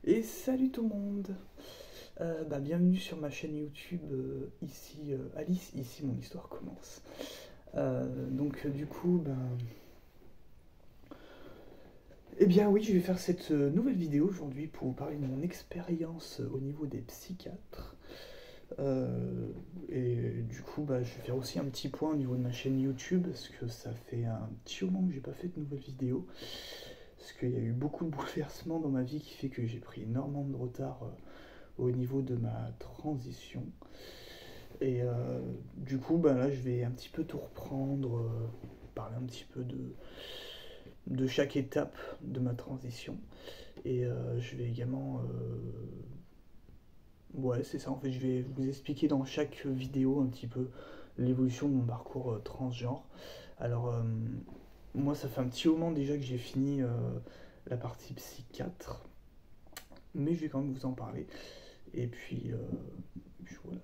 Et salut tout le monde. Bienvenue sur ma chaîne YouTube, ici Alice, ici mon histoire commence. Du coup, eh bien oui, je vais faire cette nouvelle vidéo aujourd'hui pour vous parler de mon expérience au niveau des psychiatres. Je vais faire aussi un petit point au niveau de ma chaîne YouTube, parce que ça fait un petit moment que j'ai pas fait de nouvelles vidéos. Parce qu'il y a eu beaucoup de bouleversements dans ma vie qui fait que j'ai pris énormément de retard au niveau de ma transition. Là, je vais un petit peu tout reprendre, parler un petit peu de chaque étape de ma transition. Je vais également... Ouais, c'est ça, en fait, je vais vous expliquer dans chaque vidéo un petit peu l'évolution de mon parcours transgenre. Alors, moi, ça fait un petit moment déjà que j'ai fini la partie psychiatre, mais je vais quand même vous en parler. Voilà.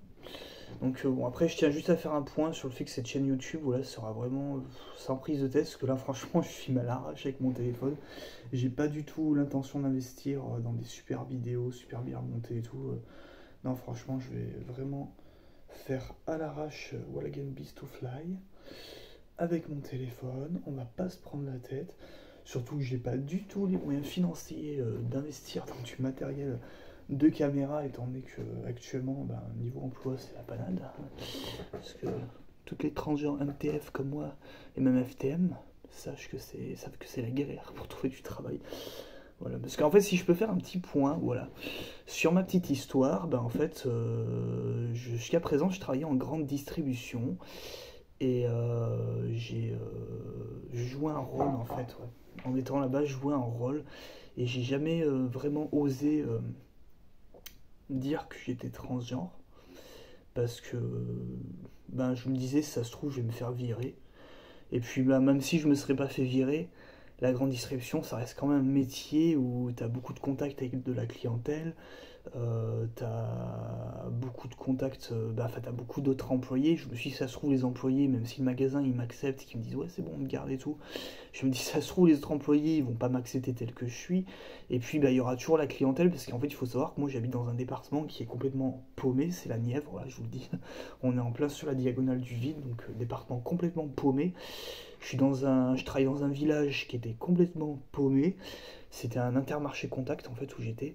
Après, je tiens juste à faire un point sur le fait que cette chaîne YouTube, voilà, sera vraiment sans prise de tête, parce que là, franchement, je filme à l'arrache avec mon téléphone. J'ai pas du tout l'intention d'investir dans des super vidéos, super bien montées et tout. Non, franchement, je vais vraiment faire à l'arrache Wall Again Beast to Fly avec mon téléphone. On va pas se prendre la tête. Surtout que j'ai pas du tout les moyens financiers d'investir dans du matériel de caméra, étant donné que actuellement, niveau emploi, c'est la panade. Parce que toutes les transgenres MTF comme moi, et même FTM, savent que c'est la galère pour trouver du travail. Voilà, parce qu'en fait, si je peux faire un petit point, voilà, sur ma petite histoire, jusqu'à présent, je travaillais en grande distribution et j'ai joué un rôle en fait, ouais. En étant là-bas, je jouais un rôle et j'ai jamais vraiment osé dire que j'étais transgenre parce que je me disais, si ça se trouve, je vais me faire virer. Et puis, même si je me serais pas fait virer, la grande distribution, ça reste quand même un métier où tu as beaucoup de contacts avec de la clientèle, tu as beaucoup de contacts, tu as beaucoup d'autres employés. Je me suis dit, ça se trouve, les employés, même si le magasin il m'accepte, qu'ils me disent, ouais, c'est bon, on me garde et tout, je me dis, ça se trouve, les autres employés, ils vont pas m'accepter tel que je suis. Et puis, il y aura toujours la clientèle, parce qu'en fait, il faut savoir que moi, j'habite dans un département qui est complètement paumé, c'est la Nièvre, voilà, je vous le dis. On est en plein sur la diagonale du vide, donc département complètement paumé. Je travaille dans un village qui était complètement paumé. C'était un Intermarché Contact en fait où j'étais.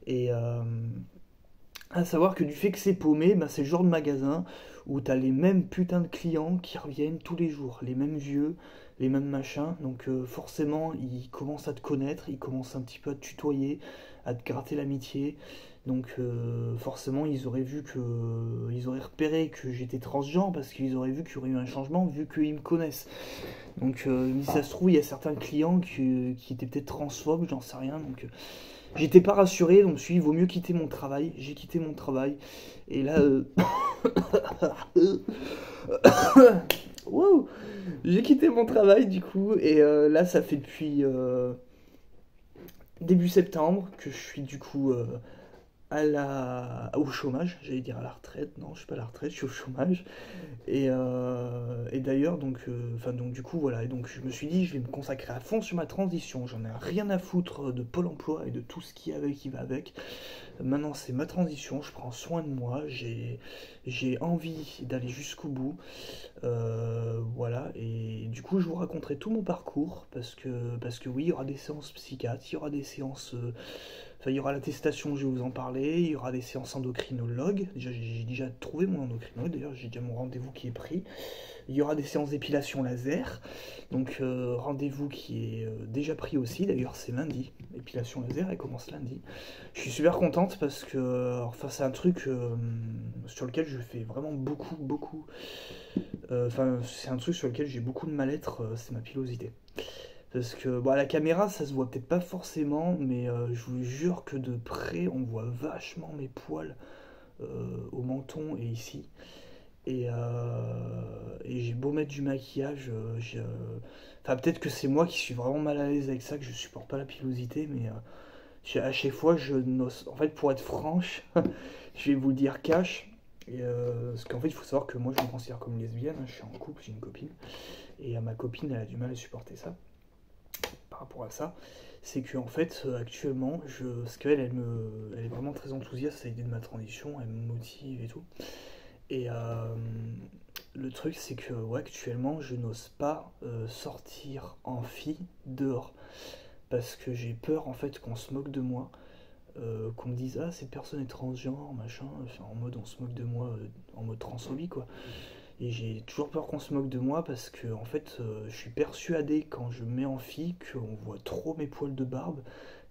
Et à savoir que du fait que c'est paumé, c'est le genre de magasin où t'as les mêmes putains de clients qui reviennent tous les jours, les mêmes vieux, les mêmes machins. Donc forcément, ils commencent à te connaître, ils commencent un petit peu à te tutoyer, à te gratter l'amitié. Donc forcément, ils auraient repéré que j'étais transgenre parce qu'ils auraient vu qu'il y aurait eu un changement vu qu'ils me connaissent. Donc si ça se trouve, il y a certains clients qui étaient peut-être transphobes, j'en sais rien. Donc j'étais pas rassuré, donc je me suis dit, il vaut mieux quitter mon travail. J'ai quitté mon travail. Et là, wow, j'ai quitté mon travail du coup. Et là, ça fait depuis début septembre que je suis du coup au chômage, j'allais dire à la retraite, non, je suis pas à la retraite, je suis au chômage. Et d'ailleurs, donc du coup, voilà, et donc je me suis dit, je vais me consacrer à fond sur ma transition, j'en ai rien à foutre de Pôle emploi et de tout ce qui va avec. Maintenant, c'est ma transition, je prends soin de moi, j'ai envie d'aller jusqu'au bout. Voilà, et du coup, je vous raconterai tout mon parcours, parce que oui, il y aura des séances psychiatres, il y aura des séances... il y aura l'attestation, je vais vous en parler. Il y aura des séances endocrinologues. J'ai déjà trouvé mon endocrinologue. D'ailleurs, j'ai déjà mon rendez-vous qui est pris. Il y aura des séances d'épilation laser. Donc, rendez-vous qui est déjà pris aussi. D'ailleurs, c'est lundi. L'épilation laser, elle commence lundi. Je suis super contente parce que, c'est un truc sur lequel je fais vraiment beaucoup. C'est un truc sur lequel j'ai beaucoup de mal-être. C'est ma pilosité. Parce que à la caméra, ça se voit peut-être pas forcément, mais je vous jure que de près, on voit vachement mes poils au menton et ici. Et j'ai beau mettre du maquillage, peut-être que c'est moi qui suis vraiment mal à l'aise avec ça, que je supporte pas la pilosité, mais à chaque fois, je n'ose. En fait, pour être franche, je vais vous le dire cash. Parce qu'en fait, il faut savoir que moi, je me considère comme une lesbienne. Je suis en couple, j'ai une copine. Et ma copine, elle a du mal à supporter ça par rapport à ça. c'est que en fait actuellement, parce qu'elle elle est vraiment très enthousiaste à l'idée de ma transition, elle me motive et tout. Et le truc c'est que ouais, actuellement je n'ose pas sortir en fille dehors parce que j'ai peur en fait qu'on se moque de moi, qu'on me dise ah cette personne est transgenre machin, enfin, en mode on se moque de moi, en mode transphobie quoi. Et j'ai toujours peur qu'on se moque de moi parce que en fait je suis persuadé quand je me mets en fille qu'on voit trop mes poils de barbe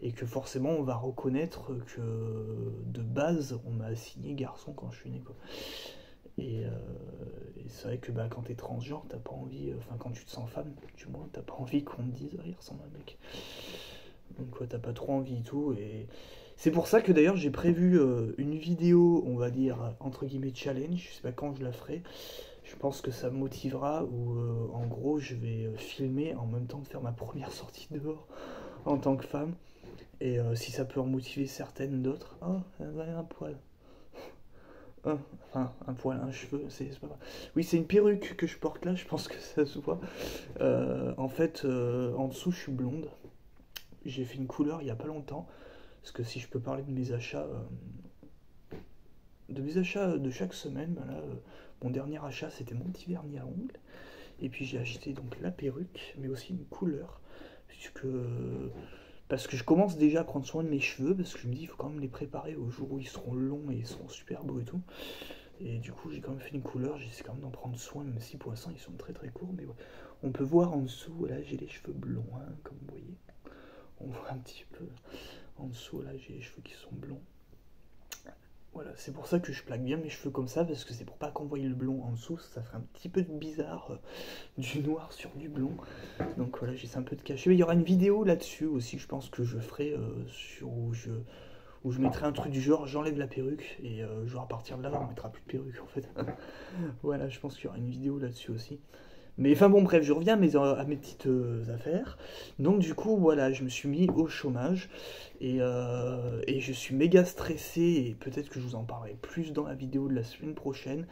et que forcément on va reconnaître que de base on m'a assigné garçon quand je suis né quoi. Et, et c'est vrai que bah, quand t'es transgenre, t'as pas envie, enfin quand tu te sens femme, du moins, t'as pas envie qu'on te dise ah il ressemble à un mec. Donc ouais, t'as pas trop envie et tout. Et c'est pour ça que d'ailleurs j'ai prévu une vidéo, on va dire entre guillemets challenge, je sais pas quand je la ferai. Je pense que ça me motivera où en gros je vais filmer en même temps de faire ma première sortie dehors en tant que femme. Et si ça peut en motiver certaines d'autres, oh, elle a un poil. Enfin, un poil, un cheveu, c'est pas grave. Oui, c'est une perruque que je porte là, je pense que ça se voit. En fait, en dessous, je suis blonde. J'ai fait une couleur il y a pas longtemps. Parce que si je peux parler de mes achats de chaque semaine, ben là, mon dernier achat, c'était mon petit vernis à ongles. Et puis j'ai acheté donc la perruque, mais aussi une couleur. Puisque, parce que je commence déjà à prendre soin de mes cheveux, parce que je me dis, il faut quand même les préparer au jour où ils seront longs et ils seront super beaux et tout. Et du coup, j'ai quand même fait une couleur, j'essaie quand même d'en prendre soin, même si pour l'instant ils sont très très courts. Mais ouais. On peut voir en dessous, là j'ai les cheveux blonds, hein, comme vous voyez. On voit un petit peu en dessous, là j'ai les cheveux qui sont blonds. Voilà, c'est pour ça que je plaque bien mes cheveux comme ça, parce que c'est pour pas qu'on voie le blond en dessous, ça ferait un petit peu bizarre, du noir sur du blond. Donc voilà, j'essaie un peu de cacher. Mais il y aura une vidéo là-dessus aussi, je pense que je ferai, où je mettrai un truc du genre, j'enlève la perruque, et genre à partir de là, on mettra plus de perruque en fait. Voilà, je pense qu'il y aura une vidéo là-dessus aussi. Mais enfin bon, bref, je reviens à mes petites affaires. Donc du coup, voilà, je me suis mis au chômage et je suis méga stressé et peut-être que je vous en parlerai plus dans la vidéo de la semaine prochaine.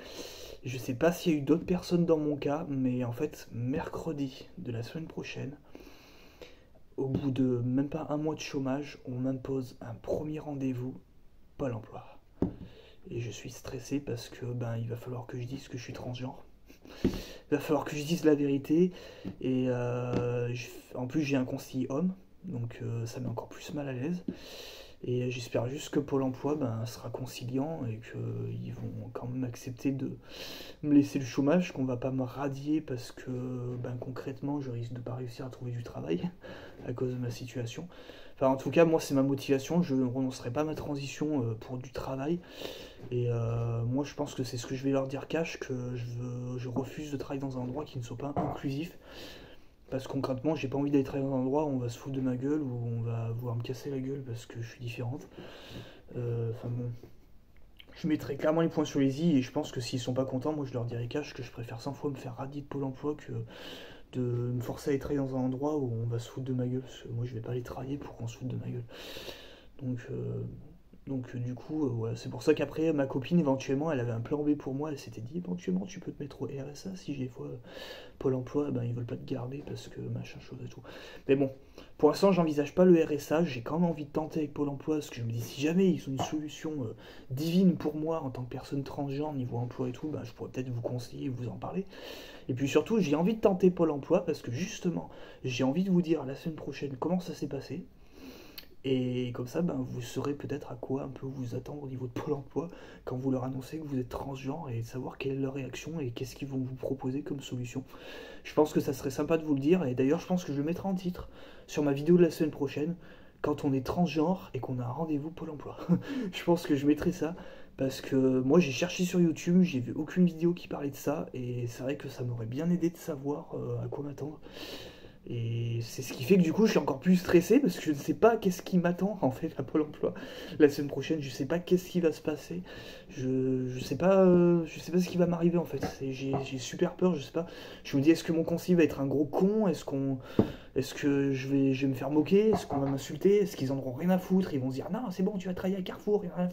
Je sais pas s'il y a eu d'autres personnes dans mon cas, mais en fait, mercredi de la semaine prochaine, au bout de même pas un mois de chômage, on m'impose un premier rendez-vous Pôle emploi. Et je suis stressé parce que ben il va falloir que je dise que je suis transgenre. Il va falloir que je dise la vérité. Et en plus, j'ai un conseiller homme, donc ça met encore plus mal à l'aise. Et j'espère juste que Pôle emploi sera conciliant et qu'ils vont quand même accepter de me laisser le chômage, qu'on va pas me radier parce que concrètement, je risque de pas réussir à trouver du travail à cause de ma situation. Enfin, en tout cas, moi, c'est ma motivation. Je ne renoncerai pas à ma transition pour du travail. Et moi, je pense que c'est ce que je vais leur dire cash, que je refuse de travailler dans un endroit qui ne soit pas inclusif. Parce que concrètement, j'ai pas envie d'aller travailler dans un endroit où on va se foutre de ma gueule, où on va vouloir me casser la gueule parce que je suis différente. Enfin bon, je mettrai clairement les points sur les i et je pense que s'ils sont pas contents, moi je leur dirai cash que je préfère 100 fois me faire radier de Pôle emploi que de me forcer à aller travailler dans un endroit où on va se foutre de ma gueule. Parce que moi je vais pas aller travailler pour qu'on se foute de ma gueule. Donc du coup, ouais, c'est pour ça qu'après, ma copine, éventuellement, elle avait un plan B pour moi. Elle s'était dit, éventuellement, tu peux te mettre au RSA si des fois Pôle emploi, ils veulent pas te garder parce que machin chose et tout. Mais bon, pour l'instant, j'envisage pas le RSA. J'ai quand même envie de tenter avec Pôle emploi parce que je me dis, si jamais ils ont une solution divine pour moi en tant que personne transgenre, niveau emploi et tout, je pourrais peut-être vous conseiller, vous en parler. Et puis surtout, j'ai envie de tenter Pôle emploi parce que justement, j'ai envie de vous dire la semaine prochaine comment ça s'est passé. Et comme ça, vous saurez peut-être à quoi un peu vous attendre au niveau de Pôle emploi quand vous leur annoncez que vous êtes transgenre et savoir quelle est leur réaction et qu'est-ce qu'ils vont vous proposer comme solution. Je pense que ça serait sympa de vous le dire et d'ailleurs je pense que je le mettrai en titre sur ma vidéo de la semaine prochaine quand on est transgenre et qu'on a un rendez-vous Pôle emploi. Je pense que je mettrai ça parce que moi j'ai cherché sur YouTube, j'ai vu aucune vidéo qui parlait de ça et c'est vrai que ça m'aurait bien aidé de savoir à quoi m'attendre. Et c'est ce qui fait que du coup je suis encore plus stressé parce que je ne sais pas qu'est-ce qui m'attend en fait à Pôle emploi la semaine prochaine, je sais pas qu'est-ce qui va se passer, je sais pas ce qui va m'arriver en fait, j'ai super peur, je sais pas, je me dis est-ce que mon conseiller va être un gros con, est-ce que je vais me faire moquer, est-ce qu'on va m'insulter, est-ce qu'ils en auront rien à foutre, ils vont se dire non c'est bon tu vas travailler à Carrefour, il n'y a rien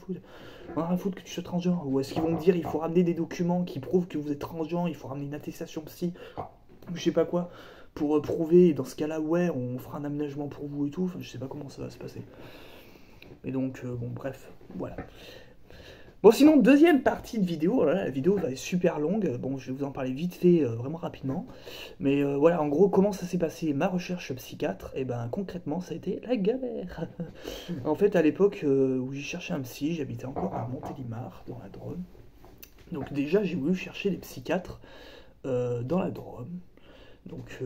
à foutre que tu sois transgenre, ou est-ce qu'ils vont me dire il faut ramener des documents qui prouvent que vous êtes transgenre, il faut ramener une attestation psy, ou je sais pas quoi. pour prouver, et dans ce cas-là, ouais, on fera un aménagement pour vous et tout. Enfin, je sais pas comment ça va se passer. Et donc, bon, bref, voilà. Bon, sinon, deuxième partie de vidéo. Oh là là, la vidéo va être super longue. Bon, je vais vous en parler vite fait, vraiment rapidement. Mais voilà, en gros, comment ça s'est passé ma recherche psychiatre? Et ben, concrètement, ça a été la galère. En fait, à l'époque où j'ai cherché un psy, j'habitais encore à Montélimar, dans la Drôme. Donc déjà, j'ai voulu chercher des psychiatres dans la Drôme. Donc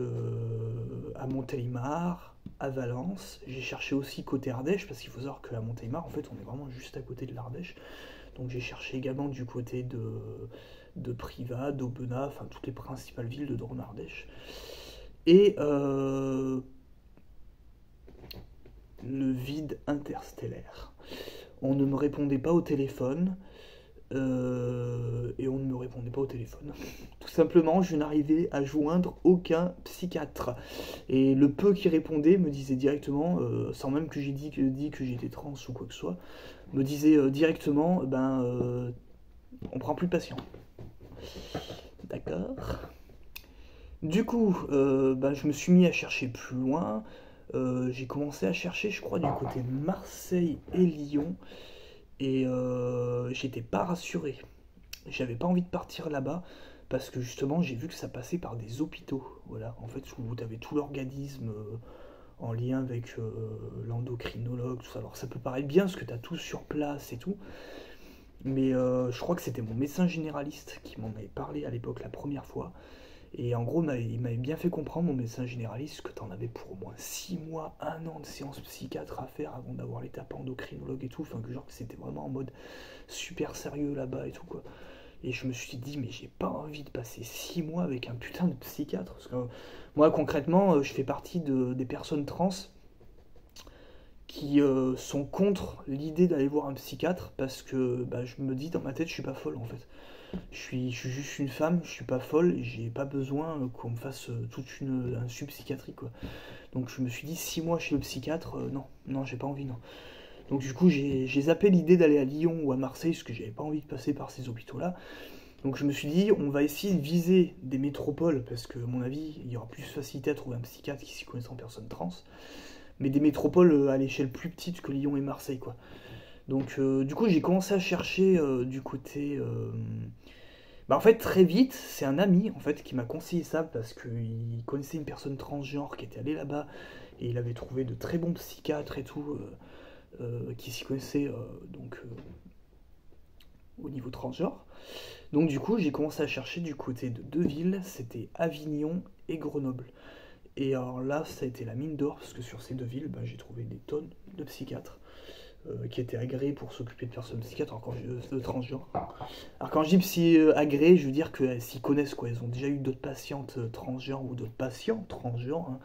à Montélimar, à Valence. J'ai cherché aussi côté Ardèche, parce qu'il faut savoir qu'à Montélimar, en fait, on est vraiment juste à côté de l'Ardèche. Donc j'ai cherché également du côté de Privas, d'Aubenas, enfin toutes les principales villes de Drôme-Ardèche. Et le vide interstellaire. On ne me répondait pas au téléphone. Et on ne me répondait pas au téléphone. Tout simplement, je n'arrivais à joindre aucun psychiatre. Et le peu qui répondait me disait directement, sans même que j'ai dit que j'étais trans ou quoi que ce soit, me disait directement, on prend plus de patients. D'accord. Du coup, je me suis mis à chercher plus loin. J'ai commencé à chercher, je crois, du côté de Marseille et Lyon. Et j'étais pas rassuré. J'avais pas envie de partir là-bas parce que justement j'ai vu que ça passait par des hôpitaux. Voilà, en fait, où tu avais tout l'organisme en lien avec l'endocrinologue, tout ça. Alors ça peut paraître bien parce que tu as tout sur place et tout. Mais je crois que c'était mon médecin généraliste qui m'en avait parlé à l'époque la première fois. Et en gros, il m'avait bien fait comprendre, mon médecin généraliste, que tu en avais pour au moins 6 mois, 1 an de séances psychiatres à faire avant d'avoir l'étape endocrinologue et tout. Enfin, que genre que c'était vraiment en mode super sérieux là-bas et tout, quoi. Et je me suis dit, mais j'ai pas envie de passer 6 mois avec un putain de psychiatre. Parce que moi, concrètement, je fais partie des personnes trans qui sont contre l'idée d'aller voir un psychiatre parce que je me dis dans ma tête, je suis pas folle en fait. Je suis juste une femme, je suis pas folle et j'ai pas besoin qu'on me fasse un sub psychiatrique quoi. Donc je me suis dit 6 mois chez le psychiatre, non, j'ai pas envie, non. Donc du coup j'ai zappé l'idée d'aller à Lyon ou à Marseille parce que j'avais pas envie de passer par ces hôpitaux là. Donc je me suis dit on va essayer de viser des métropoles parce que à mon avis il y aura plus de facilité à trouver un psychiatre qui s'y connaît en personnes trans. Mais des métropoles à l'échelle plus petite que Lyon et Marseille quoi. Donc du coup j'ai commencé à chercher du côté... en fait très vite c'est un ami en fait qui m'a conseillé ça parce qu'il connaissait une personne transgenre qui était allée là-bas et il avait trouvé de très bons psychiatres et tout qui s'y connaissaient au niveau transgenre. Donc du coup j'ai commencé à chercher du côté de deux villes, c'était Avignon et Grenoble. Et alors là ça a été la mine d'or parce que sur ces deux villes j'ai trouvé des tonnes de psychiatres. Qui étaient agréés pour s'occuper de personnes psychiatres, de transgenres. Alors quand je dis psy agréés, je veux dire qu'elles s'y connaissent, quoi. Elles ont déjà eu d'autres patientes transgenres ou d'autres patients transgenres. Hein.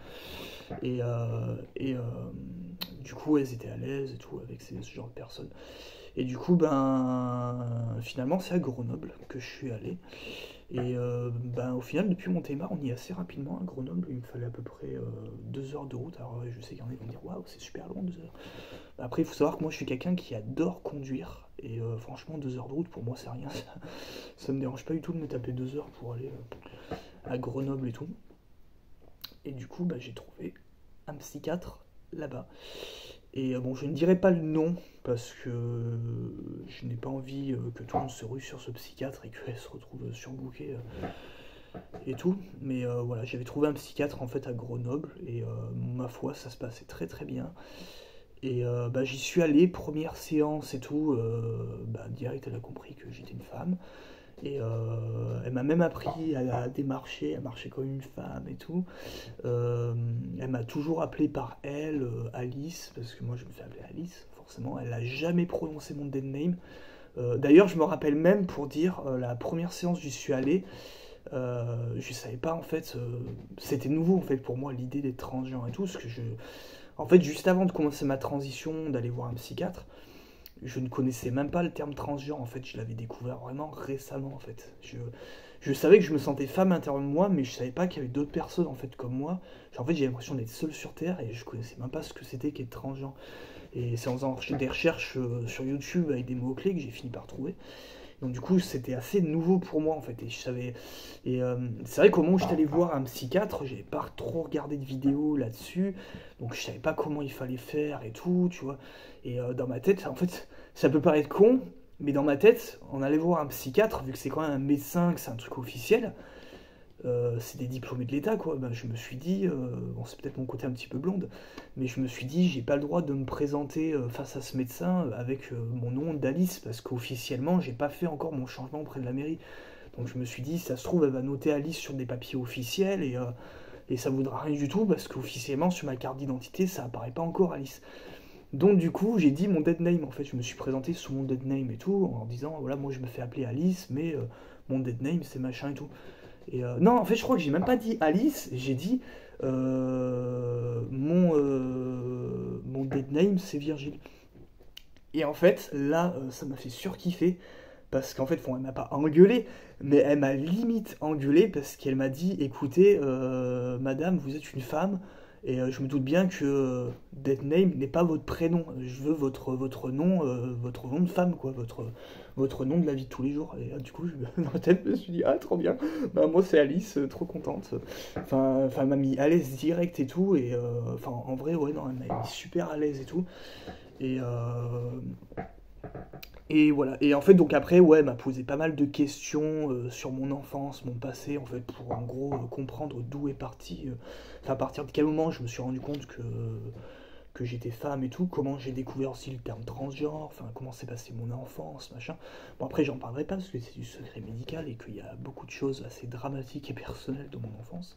Et du coup, elles étaient à l'aise et tout avec ce genre de personnes. Et du coup, finalement, c'est à Grenoble que je suis allé. Et au final, depuis Montélimar, on y est assez rapidement à Grenoble. Il me fallait à peu près 2 heures de route. Alors je sais qu'il y en a qui vont dire waouh, c'est super long 2 heures. Après, il faut savoir que moi, je suis quelqu'un qui adore conduire. Et franchement, 2 heures de route, pour moi, c'est rien. Ça me dérange pas du tout de me taper 2 heures pour aller à Grenoble et tout. Et du coup, j'ai trouvé un psychiatre là-bas. Et je ne dirai pas le nom parce que je n'ai pas envie que tout le monde se rue sur ce psychiatre et qu'elle se retrouve surbookée et tout. Mais voilà, j'avais trouvé un psychiatre en fait à Grenoble et ma foi, ça se passait très très bien. Et j'y suis allé, première séance et tout. Direct, elle a compris que j'étais une femme. Et elle m'a même appris à démarcher, à marcher comme une femme et tout. Elle m'a toujours appelé par elle, Alice, parce que moi je me fais appeler Alice, forcément. Elle n'a jamais prononcé mon dead name. D'ailleurs, je me rappelle même pour dire, la première séance où j'y suis allé, je savais pas en fait, c'était nouveau en fait pour moi l'idée d'être transgenre et tout, parce que en fait, juste avant de commencer ma transition, d'aller voir un psychiatre, je ne connaissais même pas le terme transgenre, en fait, je l'avais découvert vraiment récemment, en fait. Je savais que je me sentais femme à l'intérieur de moi, mais je savais pas qu'il y avait d'autres personnes, en fait, comme moi. En fait, j'ai l'impression d'être seul sur Terre, et je connaissais même pas ce que c'était qu'être transgenre. Et c'est en faisant des recherches sur YouTube avec des mots-clés que j'ai fini par trouver. Donc du coup, c'était assez nouveau pour moi en fait. Et je savais. Et c'est vrai qu'au moment où j'étais allé voir un psychiatre, j'avais pas trop regardé de vidéos là-dessus. Donc je savais pas comment il fallait faire et tout, tu vois. Et dans ma tête, en fait, ça peut paraître con, mais dans ma tête, on allait voir un psychiatre, vu que c'est quand même un médecin, que c'est un truc officiel. C'est des diplômés de l'État, quoi. Ben, je me suis dit, bon, c'est peut-être mon côté un petit peu blonde, mais je me suis dit, j'ai pas le droit de me présenter face à ce médecin avec mon nom d'Alice, parce qu'officiellement, j'ai pas fait encore mon changement auprès de la mairie. Donc je me suis dit, ça se trouve, elle va noter Alice sur des papiers officiels et ça vaudra rien du tout, parce qu'officiellement, sur ma carte d'identité, ça apparaît pas encore Alice. Donc du coup, j'ai dit mon dead name, en fait, je me suis présenté sous mon dead name et tout, en disant, voilà, moi je me fais appeler Alice, mais mon dead name, c'est machin et tout. Et non, en fait, je crois que j'ai même pas dit Alice, j'ai dit mon dead name, c'est Virgile. Et en fait, là, ça m'a fait surkiffer, parce qu'en fait, bon, elle m'a pas engueulé, mais elle m'a limite engueulé, parce qu'elle m'a dit, écoutez, madame, vous êtes une femme, et je me doute bien que dead name n'est pas votre prénom. Je veux votre nom de femme, quoi, votre nom de la vie de tous les jours. Et du coup, dans ma tête, je me suis dit, ah, trop bien. Bah, moi, c'est Alice, trop contente. Enfin, elle m'a mis à l'aise direct et tout. Et enfin, en vrai, ouais, non, elle m'a mis super à l'aise et tout. Et, et voilà. Et en fait, donc après, ouais, elle m'a posé pas mal de questions sur mon enfance, mon passé, en fait, pour en gros comprendre d'où est parti. Enfin, à partir de quel moment je me suis rendu compte que j'étais femme et tout, comment j'ai découvert aussi le terme transgenre, enfin, comment s'est passé mon enfance, machin. Bon, après, j'en parlerai pas parce que c'est du secret médical et qu'il y a beaucoup de choses assez dramatiques et personnelles de mon enfance.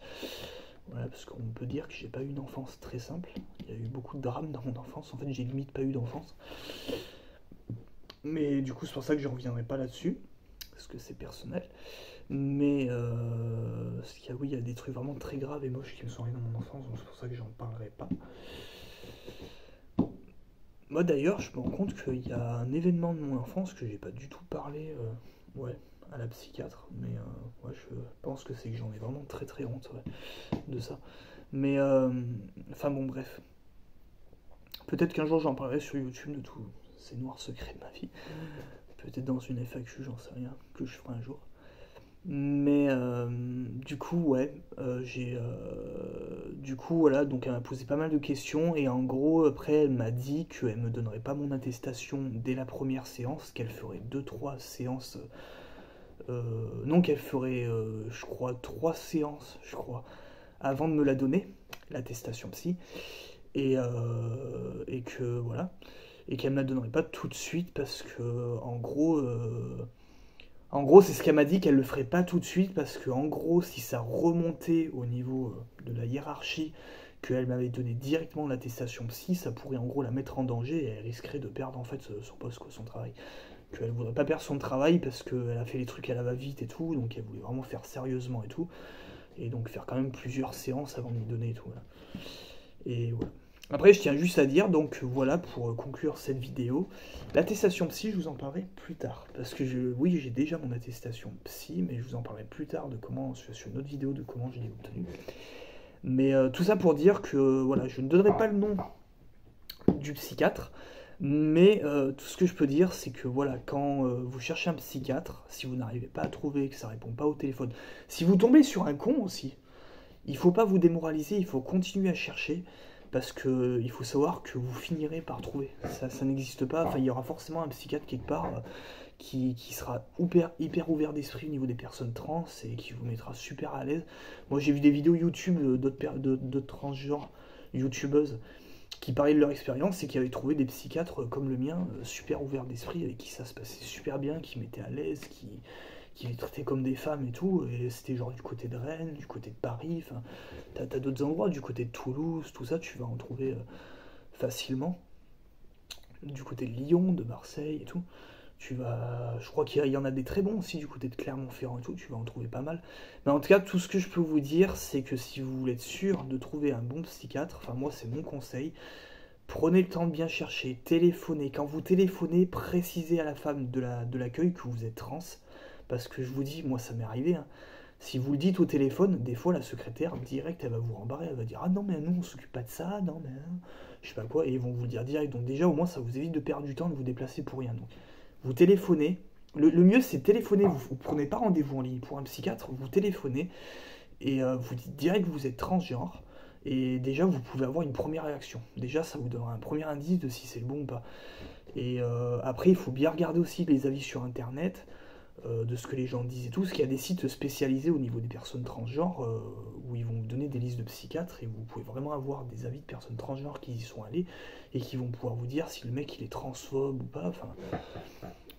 Voilà, parce qu'on peut dire que j'ai pas eu une enfance très simple. Il y a eu beaucoup de drames dans mon enfance. En fait, j'ai limite pas eu d'enfance. Mais du coup, c'est pour ça que je reviendrai pas là-dessus, parce que c'est personnel. Mais oui, il y a des trucs vraiment très graves et moches qui me sont arrivés dans mon enfance, donc c'est pour ça que j'en parlerai pas. Moi d'ailleurs, je me rends compte qu'il y a un événement de mon enfance que j'ai pas du tout parlé ouais, à la psychiatre, mais ouais, je pense que c'est que j'en ai vraiment très très honte ouais, de ça. Mais enfin bon, bref. Peut-être qu'un jour j'en parlerai sur YouTube de tous ces noirs secrets de ma vie. Peut-être dans une FAQ, j'en sais rien, que je ferai un jour. Mais du coup, ouais, du coup, voilà, donc elle m'a posé pas mal de questions et en gros, après, elle m'a dit qu'elle me donnerait pas mon attestation dès la première séance, qu'elle ferait deux trois séances. Non, qu'elle ferait, je crois, 3 séances, je crois, avant de me la donner, l'attestation psy. Et que voilà. Et qu'elle me la donnerait pas tout de suite parce que, en gros, c'est ce qu'elle m'a dit, qu'elle le ferait pas tout de suite parce que, en gros, si ça remontait au niveau de la hiérarchie, qu'elle m'avait donné directement l'attestation psy, ça pourrait en gros la mettre en danger et elle risquerait de perdre en fait son poste, quoi, son travail. Qu'elle voudrait pas perdre son travail parce qu'elle a fait les trucs à la va-vite et tout, donc elle voulait vraiment faire sérieusement et tout, et donc faire quand même plusieurs séances avant de m'y donner et tout. Voilà. Et voilà. Après, je tiens juste à dire, donc voilà, pour conclure cette vidéo, l'attestation psy, je vous en parlerai plus tard. Parce que oui, j'ai déjà mon attestation psy, mais je vous en parlerai plus tard de comment, sur une autre vidéo, de comment je l'ai obtenue. Mais tout ça pour dire que, voilà, je ne donnerai pas le nom du psychiatre, mais tout ce que je peux dire, c'est que, voilà, quand vous cherchez un psychiatre, si vous n'arrivez pas à trouver, que ça répond pas au téléphone, si vous tombez sur un con aussi, il faut pas vous démoraliser, il faut continuer à chercher. Parce que il faut savoir que vous finirez par trouver. Ça n'existe pas. Enfin, il y aura forcément un psychiatre quelque part qui sera hyper ouvert d'esprit au niveau des personnes trans et qui vous mettra super à l'aise. Moi, j'ai vu des vidéos YouTube d'autres transgenres youtubeuses qui parlaient de leur expérience et qui avaient trouvé des psychiatres comme le mien, super ouverts d'esprit, avec qui ça se passait super bien, qui mettaient à l'aise, qui les traitaient comme des femmes et tout, et c'était genre du côté de Rennes, du côté de Paris, enfin, t'as d'autres endroits, du côté de Toulouse, tout ça, tu vas en trouver facilement, du côté de Lyon, de Marseille et tout, je crois qu'il y en a des très bons aussi, du côté de Clermont-Ferrand et tout, tu vas en trouver pas mal, mais en tout cas, tout ce que je peux vous dire, c'est que si vous voulez être sûr de trouver un bon psychiatre, enfin moi c'est mon conseil, prenez le temps de bien chercher, téléphonez, quand vous téléphonez, précisez à la femme de l'accueil que vous êtes trans, parce que je vous dis, moi ça m'est arrivé, hein. Si vous le dites au téléphone, des fois la secrétaire, direct, elle va vous rembarrer, elle va dire « Ah non mais nous on s'occupe pas de ça, non mais... » Je sais pas quoi, et ils vont vous le dire direct. Donc déjà, au moins, ça vous évite de perdre du temps, de vous déplacer pour rien. Donc, vous téléphonez, Le mieux, c'est téléphoner. Vous prenez pas rendez-vous en ligne pour un psychiatre, vous téléphonez et vous dites direct que vous êtes transgenre. Et déjà, vous pouvez avoir une première réaction. Déjà, ça vous donnera un premier indice de si c'est le bon ou pas. Et après, il faut bien regarder aussi les avis sur Internet, de ce que les gens disent et tout, parce qu'il y a des sites spécialisés au niveau des personnes transgenres, où ils vont vous donner des listes de psychiatres, et vous pouvez vraiment avoir des avis de personnes transgenres qui y sont allées, et qui vont pouvoir vous dire si le mec il est transphobe ou pas. Enfin,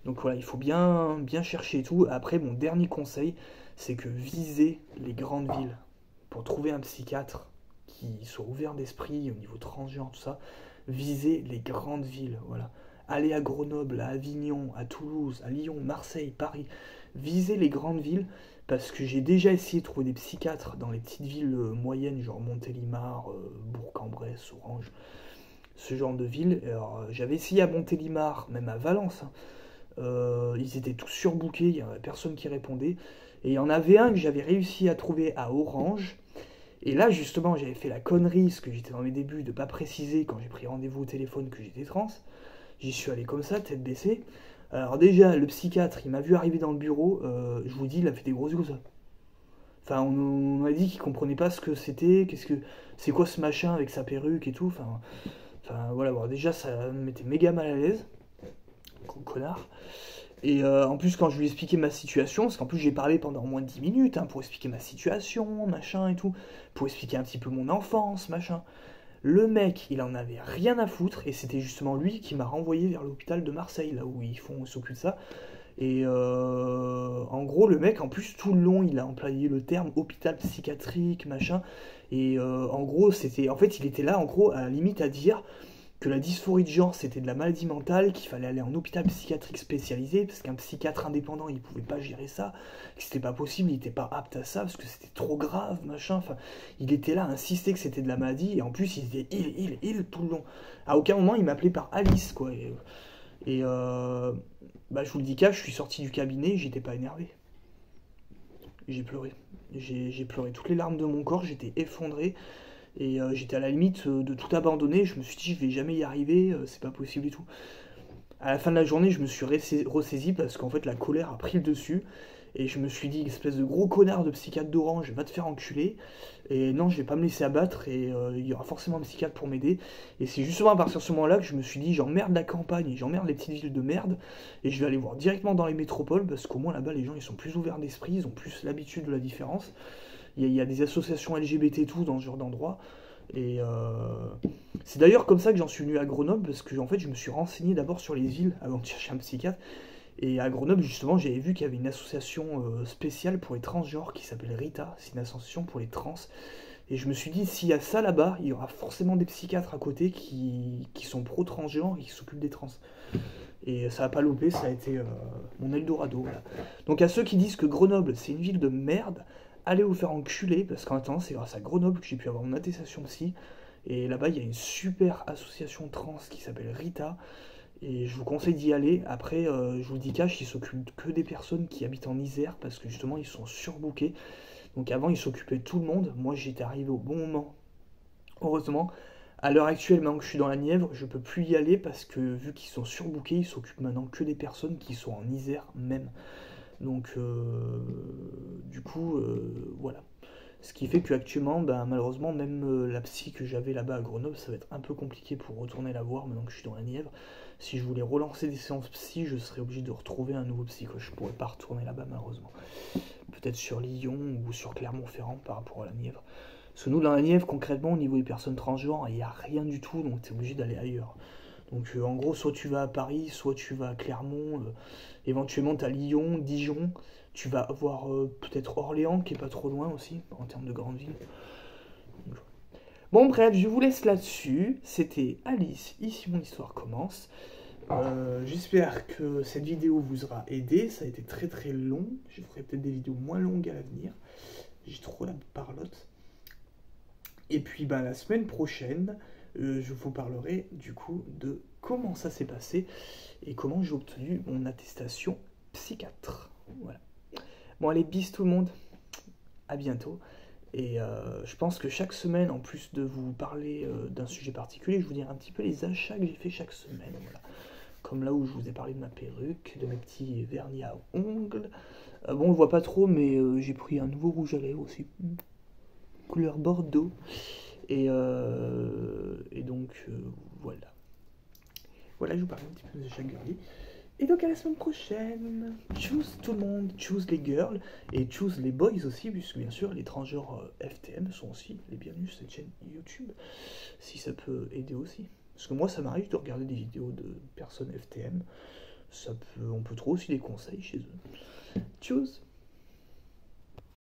donc voilà, il faut bien chercher et tout. Après, mon dernier conseil, c'est que visez les grandes villes. Pour trouver un psychiatre qui soit ouvert d'esprit au niveau transgenre, tout ça, visez les grandes villes, voilà. Allez à Grenoble, à Avignon, à Toulouse, à Lyon, Marseille, Paris. Visez les grandes villes, parce que j'ai déjà essayé de trouver des psychiatres dans les petites villes moyennes, genre Montélimar, Bourg-en-Bresse, Orange, ce genre de villes. Alors, j'avais essayé à Montélimar, même à Valence, hein. Ils étaient tous surbookés, il n'y avait personne qui répondait. Et il y en avait un que j'avais réussi à trouver à Orange. Et là, justement, j'avais fait la connerie, parce que j'étais dans mes débuts, de ne pas préciser quand j'ai pris rendez-vous au téléphone que j'étais trans. J'y suis allé comme ça, tête baissée. Alors déjà, le psychiatre, il m'a vu arriver dans le bureau, je vous dis, il a fait des gros yeux comme ça. Enfin, on m'a dit qu'il comprenait pas ce que c'était, c'est quoi ce machin avec sa perruque et tout. Enfin voilà, bon, déjà, ça me mettait méga mal à l'aise. Gros connard. Et en plus, quand je lui ai expliqué ma situation, parce qu'en plus j'ai parlé pendant au moins 10 minutes, hein, pour expliquer ma situation, machin et tout, pour expliquer un petit peu mon enfance, machin. Le mec, il en avait rien à foutre, et c'était justement lui qui m'a renvoyé vers l'hôpital de Marseille, là où ils s'occupent de ça. Et en gros, le mec, en plus, tout le long, il a employé le terme hôpital psychiatrique, machin. Et en gros, en fait, il était là, en gros, à la limite à dire que la dysphorie de genre c'était de la maladie mentale, qu'il fallait aller en hôpital psychiatrique spécialisé, parce qu'un psychiatre indépendant il pouvait pas gérer ça, que c'était pas possible, il était pas apte à ça, parce que c'était trop grave, machin, enfin, il était là à insister que c'était de la maladie, et en plus il disait il tout le long. À aucun moment il m'appelait par Alice, quoi. Bah, je vous le dis je suis sorti du cabinet, j'étais pas énervé. J'ai pleuré. J'ai pleuré toutes les larmes de mon corps, j'étais effondré. Et j'étais à la limite de tout abandonner. Je me suis dit, je vais jamais y arriver, c'est pas possible et tout. À la fin de la journée, je me suis ressaisi parce qu'en fait, la colère a pris le dessus. Et je me suis dit, espèce de gros connard de psychiatre d'Orange, va te faire enculer. Et non, je vais pas me laisser abattre et il y aura forcément un psychiatre pour m'aider. Et c'est justement à partir de ce moment-là que je me suis dit, j'emmerde la campagne et j'emmerde les petites villes de merde. Et je vais aller voir directement dans les métropoles parce qu'au moins là-bas, les gens ils sont plus ouverts d'esprit, ils ont plus l'habitude de la différence. Il y a des associations LGBT et tout dans ce genre d'endroit. Et c'est d'ailleurs comme ça que j'en suis venu à Grenoble, parce que en fait je me suis renseigné d'abord sur les villes avant de chercher un psychiatre. Et à Grenoble justement j'avais vu qu'il y avait une association spéciale pour les transgenres qui s'appelle Rita, c'est une association pour les trans. Et je me suis dit s'il y a ça là-bas, il y aura forcément des psychiatres à côté qui sont pro-transgenres et qui s'occupent des trans. Et ça a pas loupé, ça a été mon Eldorado. Voilà. Donc à ceux qui disent que Grenoble c'est une ville de merde, allez vous faire enculer, parce qu'en attendant, c'est grâce à Grenoble que j'ai pu avoir mon attestation psy. Et là-bas, il y a une super association trans qui s'appelle Rita. Et je vous conseille d'y aller. Après, je vous dis ils s'occupent que des personnes qui habitent en Isère, parce que justement, ils sont surbookés. Donc avant, ils s'occupaient de tout le monde. Moi, j'étais arrivé au bon moment. Heureusement, à l'heure actuelle, maintenant que je suis dans la Nièvre, je peux plus y aller, parce que vu qu'ils sont surbookés, ils s'occupent maintenant que des personnes qui sont en Isère même. Donc, du coup, voilà. Ce qui fait qu'actuellement, malheureusement, même la psy que j'avais là-bas à Grenoble, ça va être un peu compliqué pour retourner la voir maintenant que je suis dans la Nièvre. Si je voulais relancer des séances psy, je serais obligé de retrouver un nouveau psy, quoi. Je pourrais pas retourner là-bas, malheureusement. Peut-être sur Lyon ou sur Clermont-Ferrand par rapport à la Nièvre. Parce que nous, dans la Nièvre, concrètement, au niveau des personnes transgenres, il n'y a rien du tout, donc tu es obligé d'aller ailleurs. Donc en gros, soit tu vas à Paris, soit tu vas à Clermont, éventuellement tu as Lyon, Dijon, tu vas avoir peut-être Orléans qui est pas trop loin aussi, en termes de grande ville. Bon bref, je vous laisse là-dessus, c'était Alice, ici mon histoire commence. J'espère que cette vidéo vous aura aidé, ça a été très très long, je ferai peut-être des vidéos moins longues à l'avenir, j'ai trop la parlotte. Et puis la semaine prochaine, je vous parlerai du coup de comment ça s'est passé et comment j'ai obtenu mon attestation psychiatre. Voilà. Bon allez, bis tout le monde, à bientôt. Et je pense que chaque semaine, en plus de vous parler d'un sujet particulier, je vous dirai un petit peu les achats que j'ai fait chaque semaine. Voilà. comme là où je vous ai parlé de ma perruque, de mes petits vernis à ongles. Bon, on le voit pas trop, mais j'ai pris un nouveau rouge à lèvres aussi, couleur bordeaux. Et donc, voilà. Voilà, je vous parlais un petit peu de Jacques Girly. Et donc à la semaine prochaine. Choose tout le monde, choose les girls et choose les boys aussi, puisque bien sûr les transgenres FTM sont aussi les bienvenus sur cette chaîne YouTube, si ça peut aider aussi. Parce que moi ça m'arrive de regarder des vidéos de personnes FTM, on peut trouver aussi des conseils chez eux. Choose.